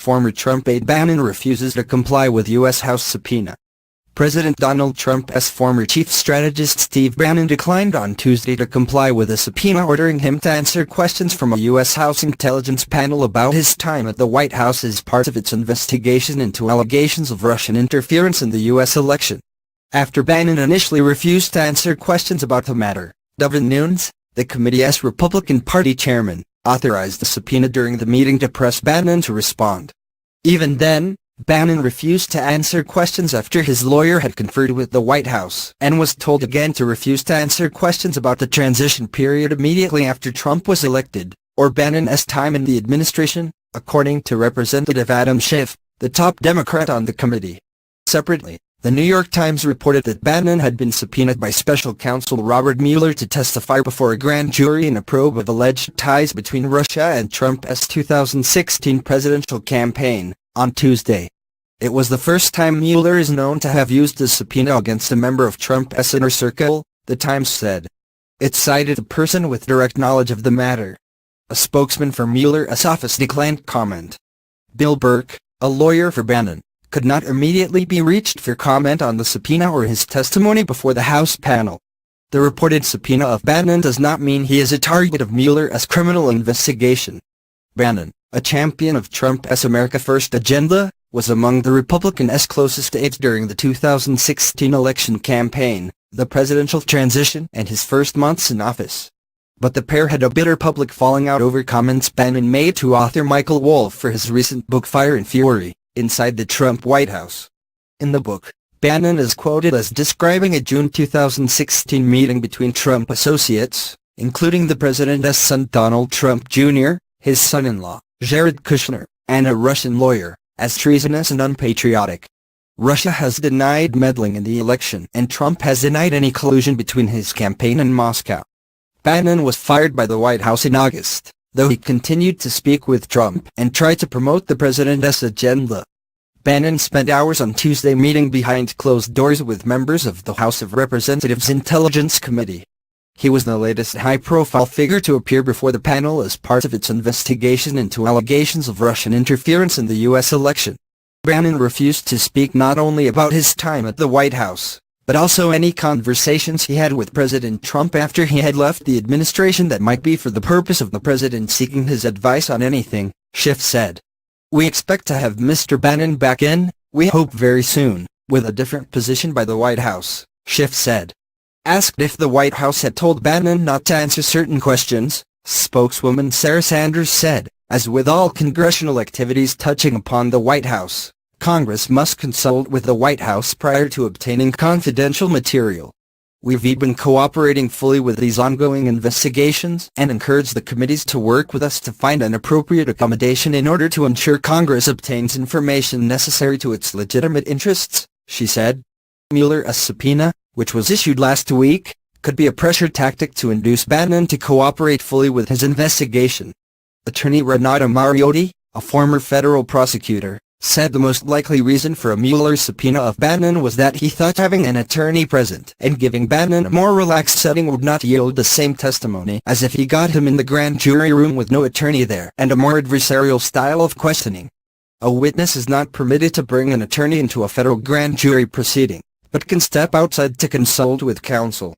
former Trump aide Bannon refuses to comply with U.S. House subpoena. President Donald Trump's former chief strategist Steve Bannon declined on Tuesday to comply with a subpoena ordering him to answer questions from a U.S. House intelligence panel about his time at the White House as part of its investigation into allegations of Russian interference in the U.S. election. After Bannon initially refused to answer questions about the matter, Devin Nunes, the committee's Republican Party chairman, authorized the subpoena during the meeting to press Bannon to respond. Even then, Bannon refused to answer questions after his lawyer had conferred with the White House and was told again to refuse to answer questions about the transition period immediately after Trump was elected, or Bannon's time in the administration, according to Representative Adam Schiff, the top Democrat on the committee. Separately, the New York Times reported that Bannon had been subpoenaed by special counsel Robert Mueller to testify before a grand jury in a probe of alleged ties between Russia and Trump's 2016 presidential campaign, on Tuesday. It was the first time Mueller is known to have used a subpoena against a member of Trump's inner circle, the Times said. It cited a person with direct knowledge of the matter. A spokesman for Mueller's office declined comment. Bill Burke, a lawyer for Bannon, could not immediately be reached for comment on the subpoena or his testimony before the House panel. The reported subpoena of Bannon does not mean he is a target of Mueller's criminal investigation. Bannon, a champion of Trump's America First agenda, was among the Republicans' closest aides during the 2016 election campaign, the presidential transition and his first months in office. But the pair had a bitter public falling out over comments Bannon made to author Michael Wolff for his recent book Fire and Fury, Inside the Trump White House. In the book, Bannon is quoted as describing a June 2016 meeting between Trump associates, including the president's son Donald Trump Jr., his son-in-law, Jared Kushner, and a Russian lawyer, as treasonous and unpatriotic. Russia has denied meddling in the election and Trump has denied any collusion between his campaign and Moscow. Bannon was fired by the White House in August, though he continued to speak with Trump and try to promote the president's agenda. Bannon spent hours on Tuesday meeting behind closed doors with members of the House of Representatives Intelligence Committee. He was the latest high-profile figure to appear before the panel as part of its investigation into allegations of Russian interference in the U.S. election. Bannon refused to speak not only about his time at the White House, but also any conversations he had with President Trump after he had left the administration that might be for the purpose of the president seeking his advice on anything, Schiff said. We expect to have Mr. Bannon back in, we hope very soon, with a different position by the White House, Schiff said. Asked if the White House had told Bannon not to answer certain questions, spokeswoman Sarah Sanders said, as with all congressional activities touching upon the White House, Congress must consult with the White House prior to obtaining confidential material. We've been cooperating fully with these ongoing investigations and encourage the committees to work with us to find an appropriate accommodation in order to ensure Congress obtains information necessary to its legitimate interests, she said. Mueller's subpoena, which was issued last week, could be a pressure tactic to induce Bannon to cooperate fully with his investigation. Attorney Renata Mariotti, a former federal prosecutor, said the most likely reason for a Mueller subpoena of Bannon was that he thought having an attorney present and giving Bannon a more relaxed setting would not yield the same testimony as if he got him in the grand jury room with no attorney there and a more adversarial style of questioning. A witness is not permitted to bring an attorney into a federal grand jury proceeding, but can step outside to consult with counsel.